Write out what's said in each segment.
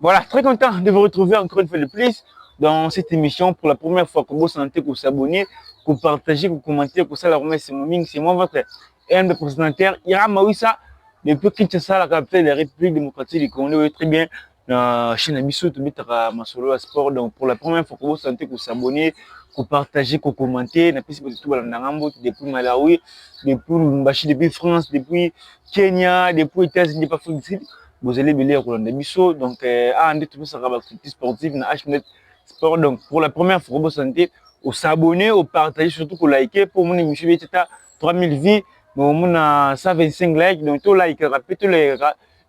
Voilà, très content de vous retrouver encore une fois de plus dans cette émission. Pour la première fois, que vous sentez que vous s'abonnez, que vous partagez, que vous commentez, que ça la remet, c'est moi votre humble présentateur, Ira Maouissa, depuis Kinshasa, la capitale de la République démocratique du Congo. Très bien, dans la chaîne Abisso, tu mets ma solo à sport. Donc, pour la première fois, que vous sentez que vous s'abonnez, que vous partagez, que vous commentez, depuis Malawi, depuis Lumbashi, depuis France, depuis Kenya, depuis États-Unis, depuis Afrique vous allez belé Roland Bisso donc en tout ça va activité sportive na HNet Sport. Donc pour la première fois vous santé au s'abonner, au partager, surtout au liker pour mon émission est à 3000 vues mais au moins 125 likes. Donc tout like rapide tout les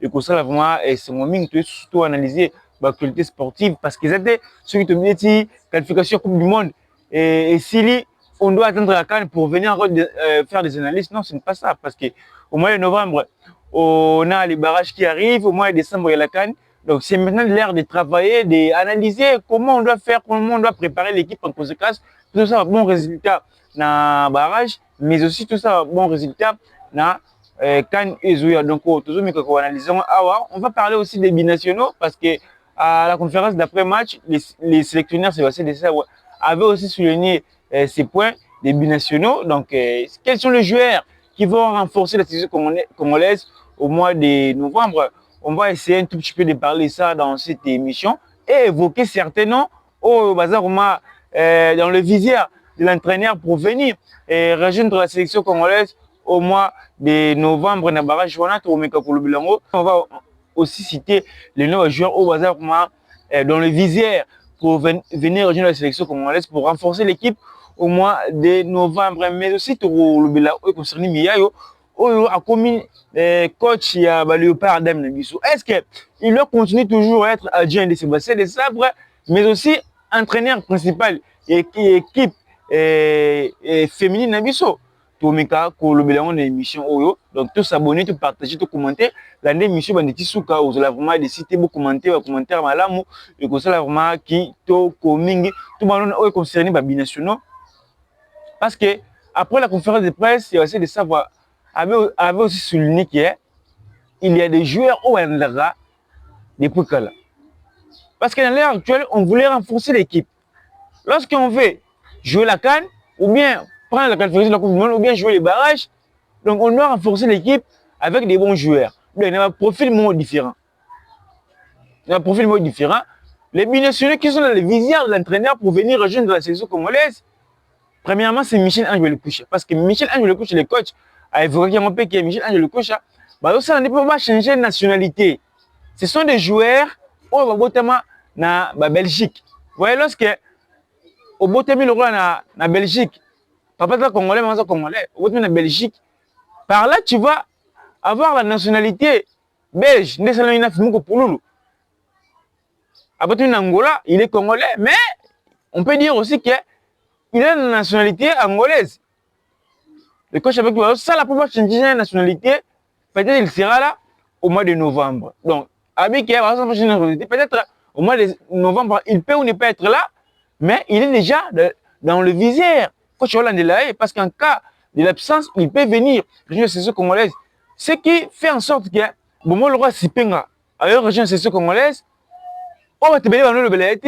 et que ça vraiment et c'est mon ming tout analyser l'actualité sportive parce que c'était ceux qui te dit qualification Coupe du monde et si on doit attendre la CAN pour venir faire des analyses. Non, ce n'est pas ça parce que au mois de novembre on a les barrages qui arrivent, au mois de décembre, il y a la CAN. Donc, c'est maintenant l'heure de travailler, d'analyser comment on doit faire, comment on doit préparer l'équipe en conséquence. Tout ça, bon résultat dans le barrage, mais aussi tout ça, bon résultat dans CAN et Zouya. Donc, toujours analysons. On va parler aussi des binationaux parce que à la conférence d'après-match, les sélectionneurs Sébastien Desailly avaient aussi souligné ces points des binationaux. Donc, quels sont les joueurs qui vont renforcer la sélection congolaise au mois de novembre? On va essayer un tout petit peu de parler ça dans cette émission et évoquer certains noms au bazar dans le visière de l'entraîneur pour venir et rejoindre la sélection congolaise au mois de novembre. On va aussi citer les nouveaux joueurs au bazar dans le visière pour venir rejoindre la sélection congolaise pour renforcer l'équipe au mois de novembre. Mais aussi concerné Miyayo a commis coach ya Léopard Adam Nabiso. Est-ce qu'il doit continuer toujours à être adjoint de Sébastien Desailly, mais aussi entraîneur principal et équipe féminine Nabiso? Tomika ko lobela on émission oyo, donc tout s'abonner, tout partager, tout commenter. L'année émission banditi souka vous allez vraiment décider de commenter, commentaire malamu et que ça vraiment qui to komingi tout le monde est concerné par binationaux. Parce que après la conférence de presse, il y a aussi de savoir avait aussi souligné qu'il y a des joueurs au Ndara depuis que là. Parce que dans l'ère actuelle, on voulait renforcer l'équipe. Lorsqu'on veut jouer la CAN, ou bien prendre la qualification de la Coupe du Monde, ou bien jouer les barrages, donc on doit renforcer l'équipe avec des bons joueurs. Donc il y a un profil différent. Il y a un profil différent. Les binationaux qui sont dans les visières de l'entraîneur pour venir rejoindre la sélection congolaise, premièrement, c'est Michel-Ange Lekoucha. Parce que Michel-Ange Lekoucha, le coach, a évoqué un peu que Michel-Ange Lekoucha, ça ne peut pas changer de nationalité. Ce sont des joueurs au Botama na Belgique. Vous voyez, lorsque au Botama na Belgique, papa est congolais, maman est congolais, au Botama na Belgique, par là, tu vas avoir la nationalité belge. À Botama Angola, il est congolais, mais on peut dire aussi qu'il a une nationalité angolaise. Le coach avec lui, ça la peut changer la nationalité. Peut-être il sera là au mois de novembre. Donc, avec peut-être au mois de novembre, il peut ou ne pas être là, mais il est déjà dans le visière. Coach Hollandais, parce qu'en cas de l'absence, il peut venir rejoindre la sélection congolaise. Ce qui fait en sorte que bon, le roi Sipenga a rejoint la sélection congolaise. On va te bénir dans le belé.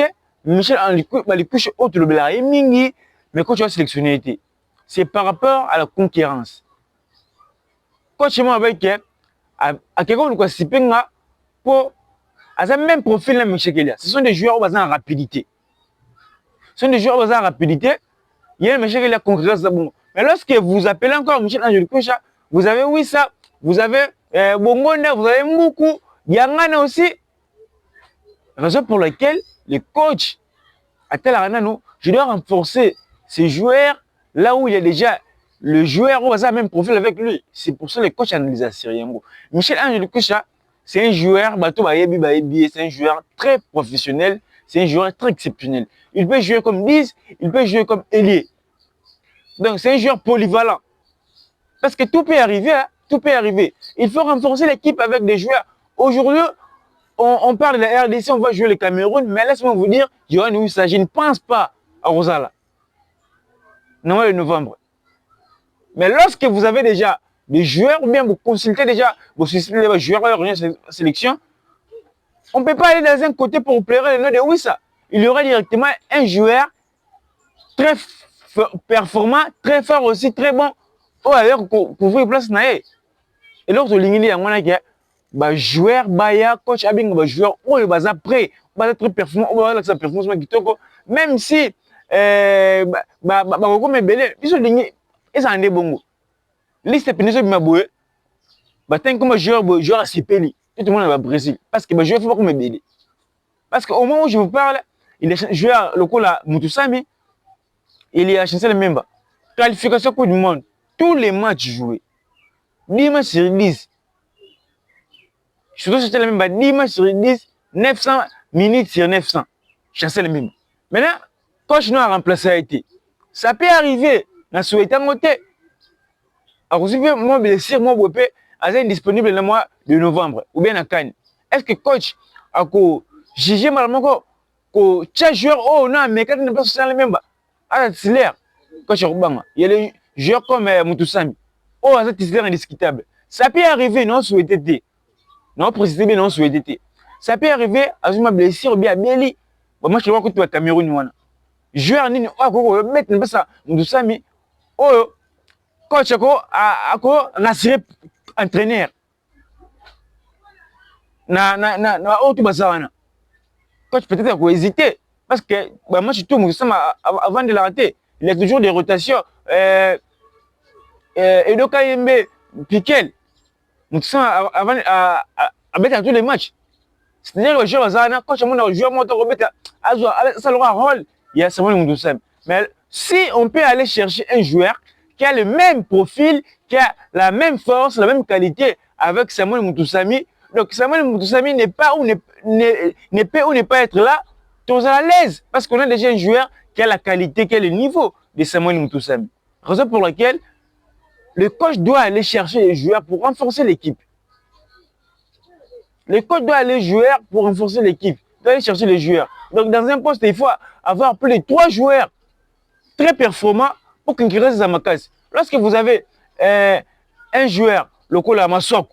Michel les couches hautes le belé mingi, mais coach a sélectionné. C'est par rapport à la concurrence. Coach moi avec à quelqu'un de quoi Sipenga pour à ce même profil là Michel. Ce sont des joueurs basés en rapidité. Ce sont des joueurs basés en rapidité. Il y a Michel qui a concurrence bon. Mais lorsque vous appelez encore Michel Angel Kocha, vous avez oui ça, vous avez Bongonda, vous avez Moukou, Yangana aussi. Raison pour laquelle les coachs à tel arena, je dois renforcer ces joueurs là où il y a déjà le joueur au même profil avec lui. C'est pour ça que les coachs analysent à Syrien. Michel Angel Kocha, c'est un joueur, c'est un joueur très professionnel, c'est un joueur très exceptionnel. Il peut jouer comme 10, il peut jouer comme ailier. Donc c'est un joueur polyvalent. Parce que tout peut arriver, hein? Tout peut arriver. Il faut renforcer l'équipe avec des joueurs. Aujourd'hui, on parle de la RDC, on va jouer le Cameroun, mais laisse-moi vous dire, Johan Wissa, je ne pense pas à Rosala. Non, le novembre. Mais lorsque vous avez déjà des joueurs, ou bien vous consultez déjà, vous suscitez des joueurs de la sélection, On ne peut pas aller dans un côté pour plaire le nom de Wissa. Il y aura directement un joueur très performant, très fort aussi, très bon. Oh, alors, couvrir place nae. Et l'autre ligne, il y a un joueur, coach, joueur, oh, il va après, très performant, oh, la performance, même si, ils sont lignés, ils sont des bons. Liste péninsule de Maboué, tant que joueur à Sipeli, tout le monde va Brésil. Parce que je ne faut pas comme Bélé. Parce qu'au moment où je vous parle, il est joueur local à Mutusami, il y a chancé le même. Qualification Coupe du Monde, tous les matchs joués, 10 matchs sur 10. Surtout chancé le même, 10 matchs sur 10, 900 minutes sur 900. Chancé le même. Maintenant, coach nous a remplacé a été. Ça peut arriver, dans ce état côté. Alors, si moi, blessure, moi, est disponible le mois de novembre, ou bien à Cannes. Est-ce que coach a jugé malalement que chaque joueur, oh non, mais quand il n'est pas sur le même, c'est l'air. Coach Obama, il y a des joueurs comme Mutusami. Oh, c'est indiscutable. Ça peut arriver, non, souhaité. Non, précisément, non, souhaité. Ça peut arriver à une blessure ou bien à Béli. Moi, je vois que tu as Cameroun. Joueur, ni oh, mettre ça, Mutusami. Oh, coach a rassuré entraîneur. Coach peut-être qu'il hésiter. Parce que moi, je tourne avant de l'arrêter. Il y a toujours des rotations. Edo Kayembe, Piquel, avant à mettre à tous les matchs. C'est-à-dire que le joueur Zana, quand on joue ça aura un rôle. Il y a seulement le Moussam. Mais si on peut aller chercher un joueur qui a le même profil, qui a la même force, la même qualité avec Samuel Mutusami, donc Samuel Mutusami n'est pas ou ne peut ou ne pas être là, on est à l'aise parce qu'on a déjà un joueur qui a la qualité, qui a le niveau de Samuel Mutusami. Raison pour laquelle le coach doit aller chercher les joueurs pour renforcer l'équipe. Le coach doit aller jouer pour renforcer l'équipe. Il doit aller chercher les joueurs. Donc, dans un poste, il faut avoir plus de 3 joueurs très performants pour conquérir ces amakas. Lorsque vous avez un joueur, le col à Masok,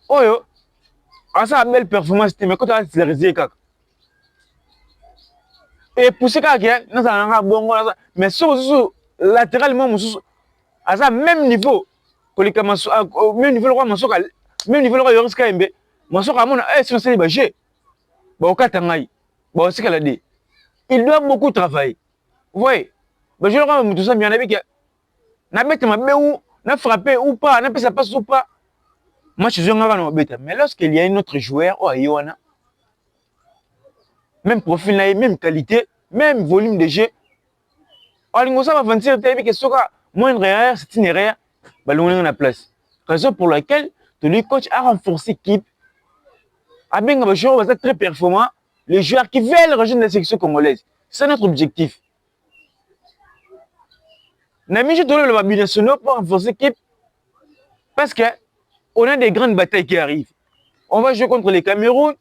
ça a une belle performance, mais quand on a les et pousser quelqu'un, mais latéralement, à ça même niveau, même niveau, même niveau, Yoris Kaimbe, Masok a mon si on s'est débâché, il doit beaucoup travailler. Vous voyez, je le vois, tout ça, il y en a qui n'a frappé ou pas, n'a pas sa passe ou pas. Moi, je suis un bête. Mais lorsqu'il y a un autre joueur, même profil, même qualité, même volume de jeu, on va avancer, moindre erreur, c'est une erreur, on a la place. Raison pour laquelle le coach a renforcé l'équipe. Avec un joueur très performant, les joueurs qui veulent rejoindre la sélection congolaise. C'est notre objectif. Nous avons mis le binational pour renforcer l'équipe parce qu'on a des grandes batailles qui arrivent. On va jouer contre les Cameroun.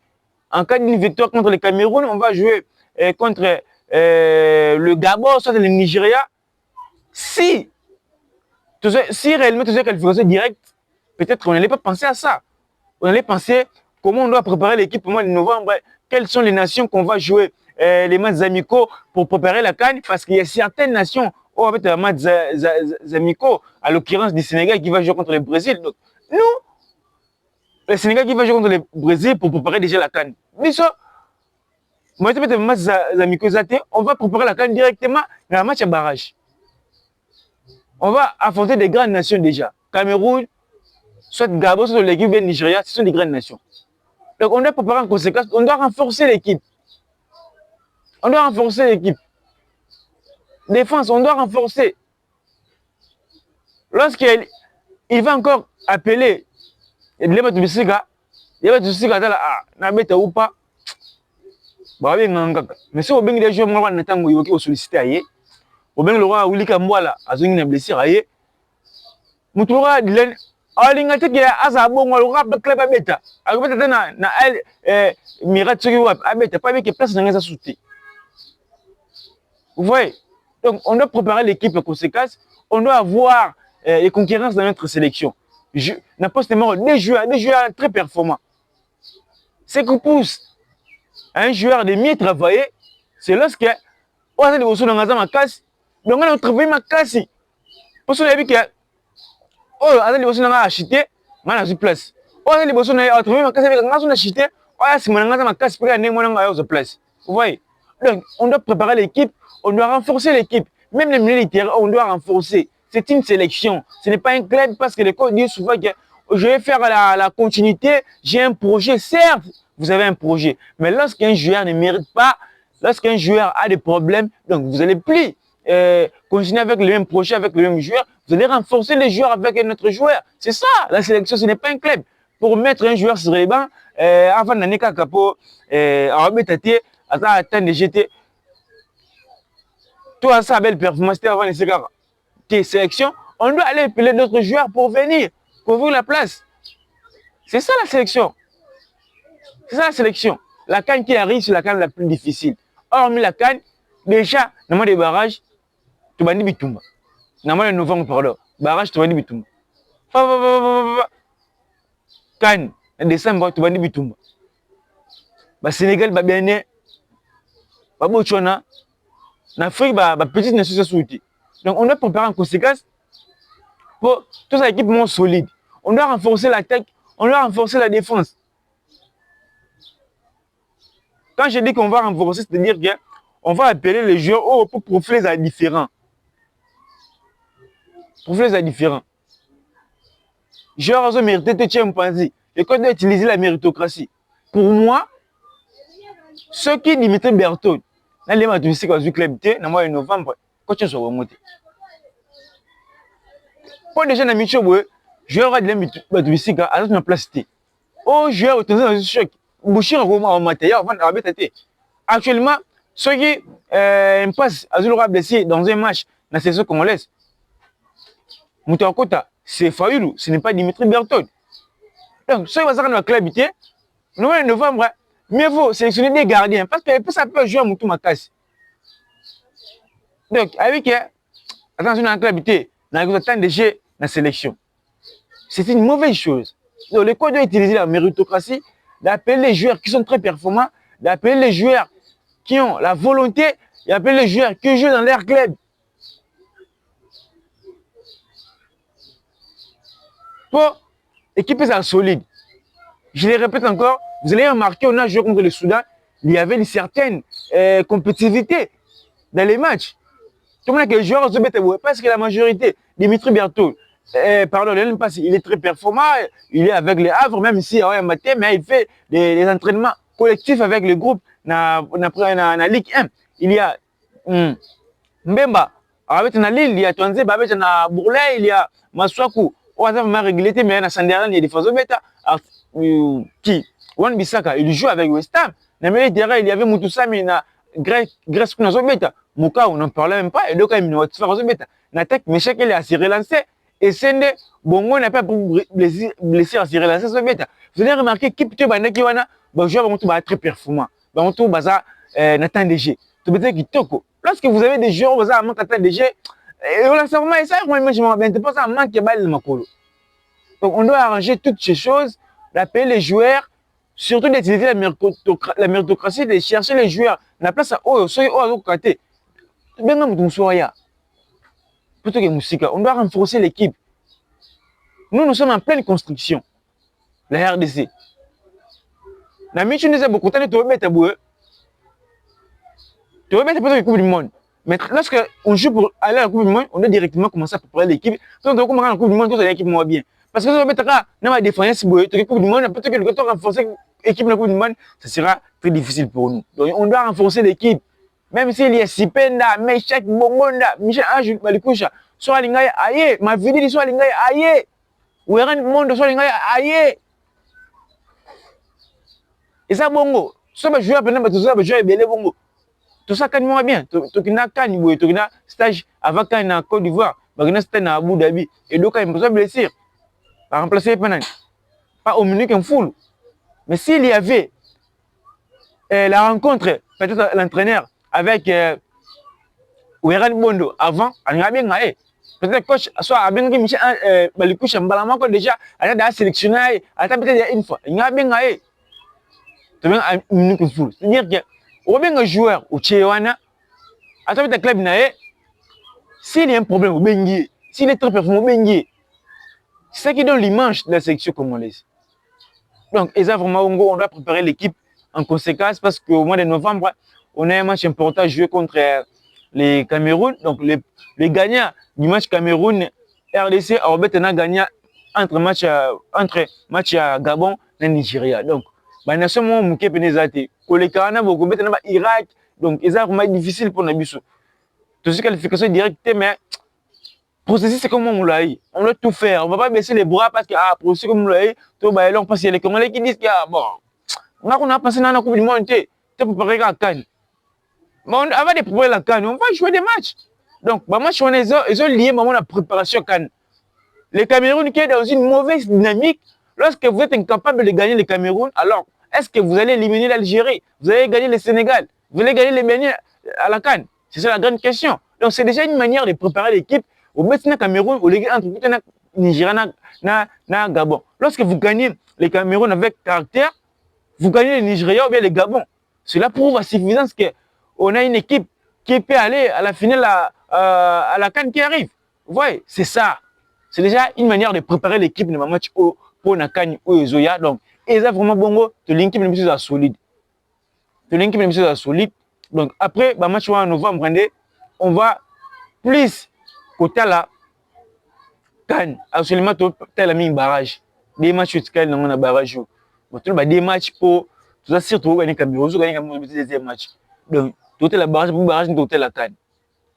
En cas d'une victoire contre les Cameroun, on va jouer contre le Gabon, soit le Nigeria. Si réellement tu sais qualification directe, peut-être qu'on n'allait pas penser à ça. On allait penser comment on doit préparer l'équipe au mois de novembre. Quelles sont les nations qu'on va jouer les matchs amicaux pour préparer la CAN? Parce qu'il y a certaines nations où avec les matchs amicaux, à l'occurrence du Sénégal qui va jouer contre le Brésil. Donc, nous, le Sénégal qui va jouer contre le Brésil pour préparer déjà la CAN. Mais ça, moi, les matchs amicaux, on va préparer la CAN directement dans un match à barrage. On va affronter des grandes nations déjà. Cameroun, soit Gabon, soit l'équipe de Nigeria, ce sont des grandes nations. Donc, on doit préparer en conséquence, on doit renforcer l'équipe. On doit renforcer l'équipe. Défense, on doit renforcer. Lorsqu'il va encore appeler, il va tout siga, il va tout siga, na bête ou pas. Mais si on a des joueurs, on a sollicité ailleurs. On a le roi Wilika Mwala, a une blessure ailleurs. Moutoura, Dylan, alingate ki asa bongo le rap club abeta akobeta tena na Mirat soki wap abeta pas avec place dans les souté. Vous voyez, donc on doit préparer l'équipe en conséquence, on doit avoir les concurrences dans notre sélection. N'importe des joueurs très performants. Ce qui pousse un joueur de mieux travailler, c'est lorsque on a des ressources dans la casse, donc on a travaillé ma casse. Parce qu'on a vu que oh, on a des ressources dans la acheter, on a une place. On a des ressources dans la travailler ma casse avec on a acheté, on a si on a ma casse pour aller on a une place. Vous voyez? Donc on doit préparer l'équipe, on doit renforcer l'équipe. Même les militaires, on doit renforcer. C'est une sélection. Ce n'est pas un club parce que les coachs disent souvent que je vais faire la continuité, j'ai un projet. Certes, vous avez un projet. Mais lorsqu'un joueur ne mérite pas, lorsqu'un joueur a des problèmes, donc vous allez plus continuer avec le même projet, avec le même joueur. Vous allez renforcer les joueurs avec un autre joueur. C'est ça, la sélection, ce n'est pas un club. Pour mettre un joueur sur les bancs, avant d'année Kakapo, à attendre de jeter. Toi, ça belle performance, avant de sélection, on doit aller appeler d'autres joueurs pour venir, pour ouvrir la place. C'est ça la sélection. C'est ça la sélection. La CAN qui arrive, c'est la CAN la plus difficile. Hormis la CAN, déjà, dans le des barrages, tu vas dire Bitumba. Dans le novembre, pardon. Barrage, tu vas dire Bitumba. CAN, en décembre, tu vas dire Bitumba. Sénégal, Bénin, Botswana, en Afrique, petite nation souhaitée. Donc, on doit préparer en conséquence pour toute cette équipe moins solide. On doit renforcer l'attaque, on doit renforcer la défense. Quand je dis qu'on va renforcer, c'est-à-dire qu'on va appeler les joueurs pour profiler à différents. Profiler à différents. Les joueurs ont mérité de tiens pensée. Et qu'on doit utiliser la méritocratie. Pour moi, ceux qui limitaient Berthaud, dans les matchs du club, dans le mois de novembre, quand ils sont remontés. Pour déjà dans Michel, joueur de l'État, à notre place. Oh, joueur dans un choc. Bouchir en matériel avant d'arrêter. Actuellement, ceux qui passent à Zulura blessé dans un match dans la saison congolaise, Moutaokota, c'est Fayoulou, ce n'est pas Dimitri Berthaud. Donc, ceux qui vont dans le club, nous en novembre, mieux vaut sélectionner des gardiens parce que ça peut jouer à Moutou Makassi. Donc, avec attention dans le club, dans le temps de jeu, dans la sélection. C'est une mauvaise chose. Donc, le code doit utiliser la méritocratie, d'appeler les joueurs qui sont très performants, d'appeler les joueurs qui ont la volonté, d'appeler les joueurs qui jouent dans leur club. Pour équiper ça solide. Je le répète encore, vous allez remarquer, on a joué contre le Soudan, il y avait une certaine compétitivité dans les matchs. Tout le monde a que les joueurs se mettent parce que la majorité, Dimitri Berthaud, pardon, il est très performant, il est avec les Havres, même si il a matin, mais il fait des entraînements collectifs avec le groupe dans la Ligue 1. Il y a Mbemba, avec la Lille, il y a Twanze, avec la Bourlay, il y a Maswaku, on a vraiment réglé, mais il y a Sanderan, il y a des Faso Beta, qui, Wan Bissaka, il joue avec West Ham. Dans le terrain, il y avait Moutoussami, il y a Grèce Beta. Mouka, on n'en parlait même pas, et donc il y a Faso Beta. L'attaque, mais chaque il est assez relancé. Et c'est bon, on n'a pas blessé à se relancer. Vous avez remarqué que l'équipe de joueur va très performant. On va attendre des jeux. Lorsque vous avez des joueurs, vous avez un attendre des jeux. Et on a ça, je pas ça manque de Makolo. Donc on doit arranger toutes ces choses, d'appeler les joueurs, surtout d'utiliser la méritocratie, de chercher les joueurs. La place à Oyo, soyez au côté. Bien comme vous soyez. Plutôt que Moussika, on doit renforcer l'équipe. Nous sommes en pleine construction. La RDC. La mission nous a beaucoup de temps de remettre à bout. De remettre plutôt la Coupe du Monde. Mais lorsque on joue pour aller à la Coupe du Monde, on doit directement commencer à préparer l'équipe. Donc, on commence à la Coupe du Monde, c'est l'équipe moins bien. Parce que si on met dans la défense, la Coupe du Monde, peut-être que le renforcer l'équipe de la Coupe du Monde, ça sera très difficile pour nous. Donc, on doit renforcer l'équipe. Même s'il y a Sipenda, Meshak, Bongonda, Michel Anjou, Malikusha, soit Lingaya, aïe, ma vie dit soit Lingaya, aïe, ou un monde soit Lingaya, aïe. Et ça, bongo, ça va jouer à peine, tout ça va jouer à belé bongo. Tout ça, quand même bien, tu n'as qu'un niveau, tu n'as stage avant quand en Côte d'Ivoire, tu as stage à Abu Dhabi, et donc, il peut blessir, par remplacer Penan. Pas au minute en full. Mais s'il y avait la rencontre, peut-être l'entraîneur, avec Oueran Bondo avant, on a bien gagné. Peut-être coach soit a bien gagné Michel Balikoucha Mbalama déjà, elle a sélectionné, elle a peut-être une fois, il a bien gagné. tu viens à minute full. C'est-à-dire que, ou bien un joueur, ou Tchéwana, à travers ta club, s'il y a un problème, au Bengi, s'il est très performant, au Bengi, c'est ça qui donne l'image de la sélection congolaise. Donc, vraiment, on doit préparer l'équipe en conséquence parce qu'au mois de novembre, on a un match important à jouer contre les Cameroun. Donc, les gagnants du match Cameroun, RDC, on a gagné entre match à Gabon et Nigeria. Donc, la nation est pénalisée. Les Canadiens, Irak. Donc, c'est vraiment difficile pour nous. Toutes ces qualifications directes, mais processus, c'est comme on l'a eu. On doit tout faire. On ne va pas baisser les bras parce que, processus comme on l'a eu, parce qu'il y a les Congolais qui disent que, bon, on a passé dans la Coupe du Monde, tu es préparé à Cannes. Mais avant de préparer la Cannes, on va jouer des matchs. Donc, bah, match, ils ont lié à la préparation Cannes. Les Cameroun qui est dans une mauvaise dynamique, lorsque vous êtes incapable de gagner le Cameroun, alors, est-ce que vous allez éliminer l'Algérie? Vous allez gagner le Sénégal? Vous allez gagner les Bénin à la Cannes? C'est ça la grande question. Donc, c'est déjà une manière de préparer l'équipe au Bénin Cameroun, au Nigeria, na Gabon. Lorsque vous gagnez les Cameroun avec caractère, vous gagnez le Nigeria ou bien le Gabon. Cela prouve à suffisance qu'on a une équipe qui peut aller à la finale à la Cannes qui arrive. Vous voyez, c'est ça. C'est déjà une manière de préparer l'équipe de match pour la Cannes ou les Zoya. Donc, et ça vraiment bon, tu l'équipe de solide. Tu l'équipe de solide. Donc, après, le match en novembre, on va plus côté la Cannes. Absolument, tu as mis un barrage. Des matchs où tu as un barrage. Des matchs pour tout ça, surtout gagner Cameroun, vous gagnez Cameroun le deuxième match. Donc, tout est la barrage pour barrage, tout est la Cannes.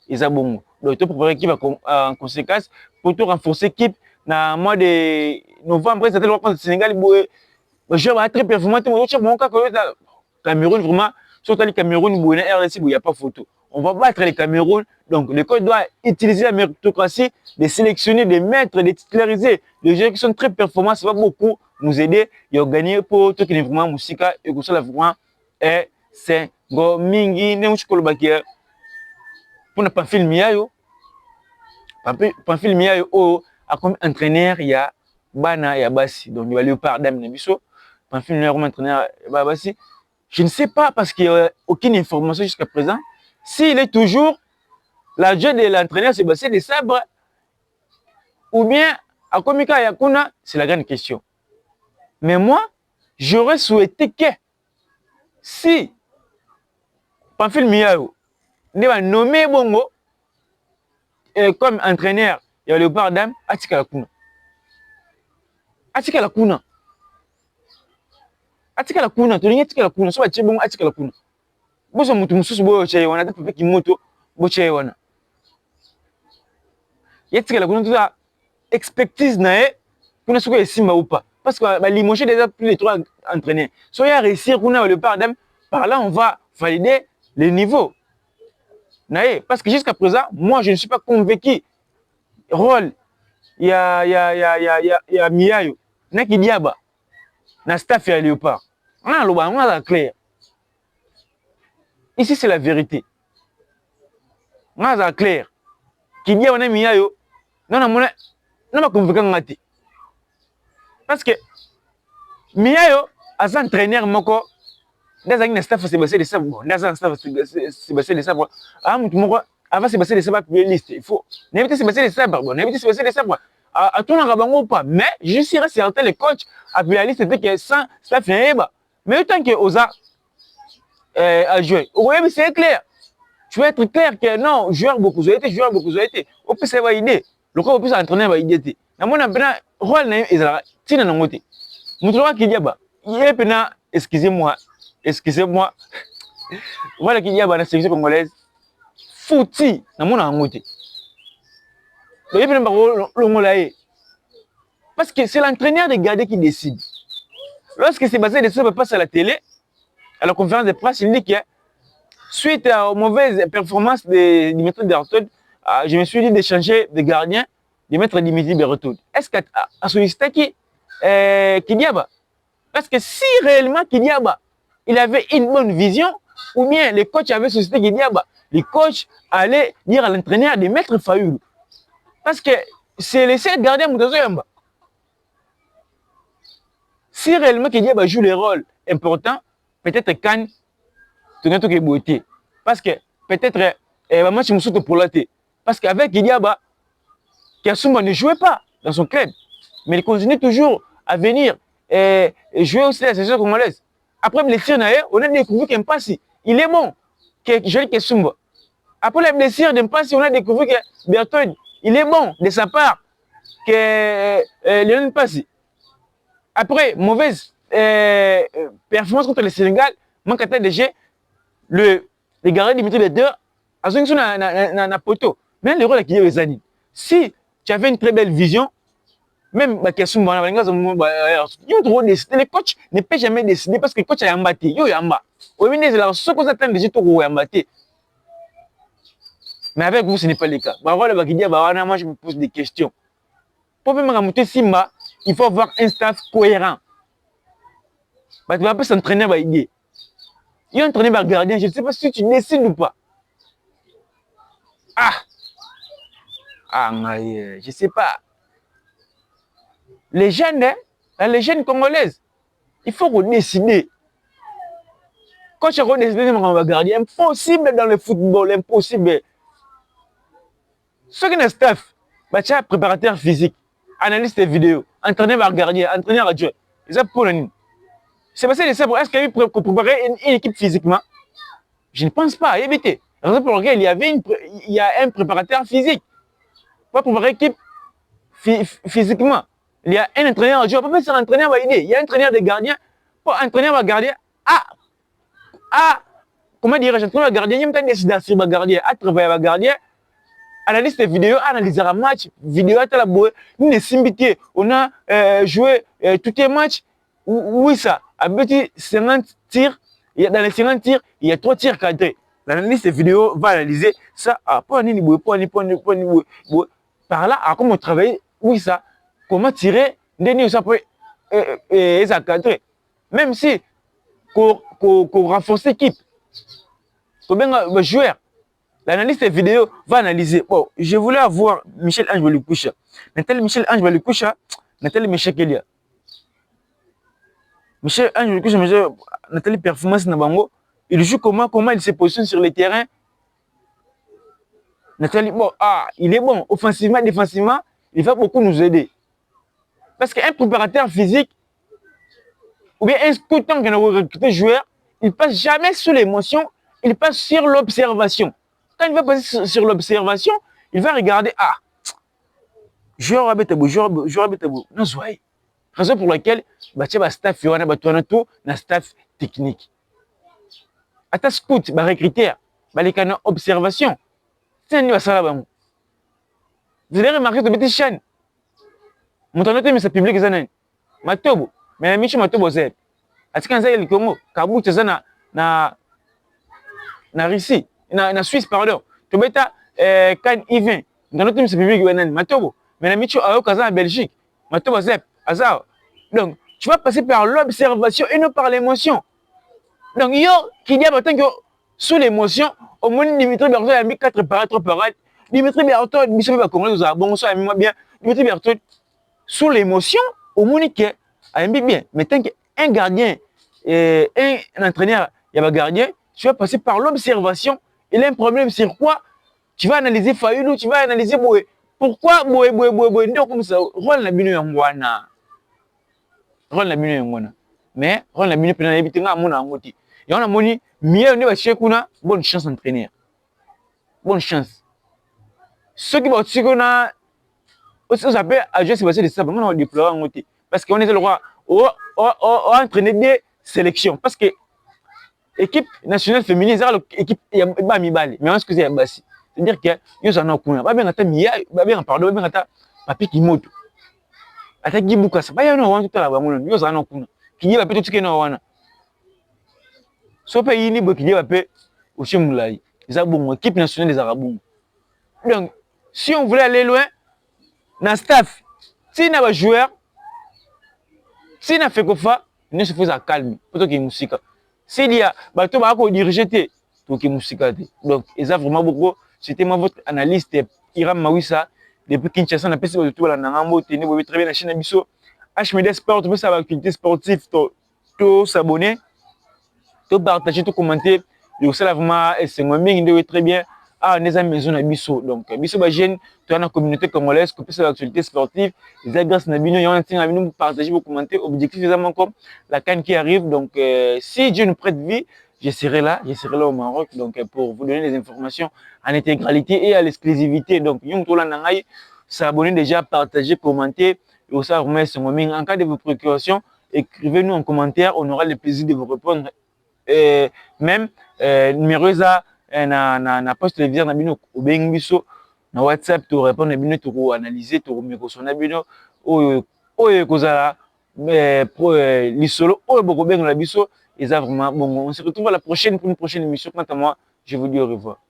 Et ça bon. Donc, tu préparer l'équipe en conséquence pour tout renforcer l'équipe dans le mois de novembre. C'était le contre le Sénégal. Je vais être très performant. Cameroun, vraiment, surtout les Cameroun, il n'y a pas photo. On va battre les Cameroun. Donc, le coach doit utiliser la méritocratie, de sélectionner, de mettre, de titulariser. Les joueurs qui sont très performants, ça va beaucoup nous aider. Ils ont gagné pour tout qui est vraiment musica et que ça vraiment est c'est Gomingi Neuchkolbakia. Pour ne pas filmer, pas filmer, comme entraîneur, il y a Bana, il y a Bassi. Donc, il va lui parler d'Amnebiso. Pas filmer comme entraîneur, il y a Bassi. Je ne sais pas parce qu'il n'y a aucune information jusqu'à présent. S'il est toujours l'adjoint de l'entraîneur, c'est Bassi des sabres. Ou bien, à Komika Yakuna, c'est la grande question. Mais moi, j'aurais souhaité que si Pamphile Miao va nommer Bongo comme entraîneur, il y a le Léopard Dam, Atika Lakuna. Atika Lakuna. Atika Lakuna, tu n'as pas Lakuna, soit tu es bon, Atika Lakuna. Boso mutu mususu boyo chewana, ta papa kimoto, bo chewana. Yatika Lakuna, tu as expertise nae, kuna suko esimba ou pas. Parce que bah, limoger déjà plus de 3 entraîneurs. Soit il y a réussir, qu'on a le pardon, par là on va valider les niveaux. Parce que jusqu'à présent, moi je ne suis pas convaincu. Rôle, il y a Miayo, Naki Diaba, na staff et Léopard. On a clair. Ici c'est la vérité. On a clair. Qui dit on a Miayo, non, pas convaincu. Parce que Miayo, à son entraîneur, moko, dans un staff, c'est passé de ça. Dans un staff, c'est passé de ça. Avant, c'est passé de ça, liste. Il faut. N'éviter, c'est passé de ça. N'éviter, c'est passé de ça. À tout le monde, ou pas. Mais je serais certain, les coachs, après la liste, c'était que sans staff, mais autant que Oza a joué. Oui, mais c'est clair. Tu vas être clair que non, joueur beaucoup, joueur beaucoup. Au plus, ça va aider. Le corps, au plus, entraîneur va aider. Dans mon rôle, il y a un côté. Moutoura qui dit, il est pénal, excusez-moi. Voilà qui dit, la sélection congolaise, fouti, dans mon côté. Il y a pénal, parce que c'est l'entraîneur de garder qui décide. Lorsque Sébastien Dessau passe à la télé, à la conférence de presse, il dit que suite aux mauvaises performances de Dimitri Berthold, je me suis dit de changer de gardien, de mettre Dimitri Berthold. Est-ce qu'à solliciter qui Kidiaba? Parce que si réellement Kidiaba, il avait une bonne vision, ou bien le coach avait sollicité Kidiaba, le coach allait dire à l'entraîneur de mettre Fayoulou. Parce que c'est le seul gardien Moutazo Yamba. Si réellement Kidiaba joue le rôle important, peut-être quand tu as tout beauté. Parce que peut-être moi je me suis pour la tête. Parce qu'avec Iliaba, Kasumba ne jouait pas dans son club. Mais il continue toujours à venir et jouer aussi à la sélection congolaise. Après blessure, on a découvert qu'Mpassi, il est bon. Joël Kasumba. Après la blessure d'Mpassi, on a découvert que Bertrand, il est bon de sa part. Que Lionel Mpassi. Après, mauvaise performance contre le Sénégal, manque à de jeu, le gardien Dimitri Bertrand a joué na poto. Mais le rôle qui est les années. Si tu avais une très belle vision, même le coach ne peut jamais décider parce que le coach a embatté. Yo yamba. Au milieu de la ce qu'on attend de tout embatté. Mais avec vous, ce n'est pas le cas. Moi, je me pose des questions. Pour même monter Simba, il faut avoir un staff cohérent. Tu vas pas s'entraîner par idée. Il y a un entraîné par gardien, je ne sais pas si tu décides ou pas. Je ne sais pas. Les jeunes, les jeunes congolaises, il faut qu'on décide. Quand tu as décidé de gardien, impossible dans le football, impossible. Ce qui est staff, tu as préparateur physique, analyste vidéo, entraîneur par gardien, entraîneur adjoint. C'est passé de ça pour est-ce qu'il y a eu pour préparer une équipe physiquement? Je ne pense pas. Évitez. Raison pour laquelle il y a un préparateur physique. Pas pour préparer l'équipe physiquement. Il y a un entraîneur adjoint. Pas faire un entraîneur par idée. Il y a un entraîneur de gardien. Pour entraîneur par gardien. Comment dirais-je? Entraîneur par gardien. Il y a un décideur sur le gardien. À travailler par gardien. Analyse des vidéos, analyser un match, vidéo à la boue, nous les symbitiés, on a joué tous les matchs, oui ça, à petit 50 tirs, dans les 50 tirs, il y a 3 tirs cadrés. L'analyse des vidéos va analyser ça, par là, à comment travailler, oui ça, comment tirer, ça peut être cadré. Même si, qu'on renforce l'équipe, qu'on bien joueur. L'analyste vidéo va analyser. Bon, je voulais avoir Michel-Ange Balikoucha. Nathalie Michel-Ange Balikoucha, Nathalie Michel-Kelia. Michel-Ange Balikoucha, Nathalie Performance Nabango, il joue comment il se positionne sur le terrain. Nathalie, il est bon, offensivement, défensivement, il va beaucoup nous aider. Parce qu'un préparateur physique, ou bien un scoutant qui a recruté joueur, il ne passe jamais sur l'émotion, il passe sur l'observation. Quand il va passer sur l'observation, il va regarder, joueur Abetabo. Non, soyez. Raison pour laquelle, tu as staff, tu as staff technique. À ta scout, recruteur, les canaux observation. C'est un ça là-bas. Vous allez remarquer que petit chaîne. Mon temps mais ça public zanen. Matobo, mais Michel Matobo zeb. Atikan zay le Congo, Kabou tezana na Russie. Na Suisse, pardon. Tu beta quand il vient, dans notre public, Matobo, mais la Micho a en Belgique, Matobo Zep, Azar. Donc, tu vas passer par l'observation et non par l'émotion. Donc, yo, qui dit que sous l'émotion, au moins Dimitri Berthaud a mis 4 parades. Dimitri Berthaud, Michel Congolais, bon, ça, moi bien. Dimitri Berthaud, sous l'émotion, au moins qu'il a mis bien. Mais tant qu'un gardien, un entraîneur, il y a un gardien, tu vas passer par l'observation. Il a un problème sur quoi? Tu vas analyser Fayoulou, tu vas analyser Boué. Pourquoi Boué, non comme ça. Rôle la binu yangwana. Rôle la binu yangwana. Mais rôle la binu pena yebite nga amuna angoti. Et on a moni mieux ne va chekuna, bonne chance entraîneur. Bonne chance. Ceux qui vont chekuna aussi on appelle à jouer c'est passé de ça, on va déployer angoti parce qu'on est le roi au entraîner des sélections parce que équipe nationale féminine, c'est l'équipe pas mi balle, mais on excuse ya basi. C'est-à-dire que nous en avons kuna. Ba bien ata miya, ba bien pardon, ba bien ata papi kimoto. Ata gibuka sa. Ba ya no wan tout la bango nous en avons kuna. Qui dit ba peut tout na wana. So pe yini bo qui dit ba pe au chimulai. Ils ont bon équipe nationale des Arabes. Donc si on voulait aller loin na staff, si na ba joueur, si na fait kofa, ne se faisait calme, plutôt que musique. S'il y a, tu vas diriger tout qui musicaté. Donc, ils ont vraiment beaucoup. C'était moi votre analyste Iram Mawissa depuis Kinshasa. On a passé tout là, Nangambo, tenez, vous très bien la chaîne Abisso. HMD Sport, vous savez, activité sportive, tout s'abonner. tout partager, tout commenter. Et aussi, là, vraiment, c'est très bien. Ah, on est à la maison à Bissau. Donc, Bissau, jeune, tu as une communauté congolaise, qui peut faire l'actualité sportive. Les grâce à Nabino, il y a un thing à nous partager, vous commenter. Objectif, évidemment, comme la canne qui arrive. Donc, si Dieu nous prête vie, je serai là au Maroc. Donc, pour vous donner des informations en intégralité et à l'exclusivité. Donc, nous, tout là, s'abonner déjà, partager, commenter. Et aussi, remettre en cas de vos préoccupations, écrivez-nous en commentaire. On aura le plaisir de vous répondre. Et même, numéro ça, na poste de vire na bino obeng biso na WhatsApp to répondre na bino to analyser to mikoso na bino oyo kozala pro lisolo oyo boko benga na biso, et ça vraiment bon, on se retrouve à la prochaine pour une prochaine émission. Quant à moi, je vous dis au revoir.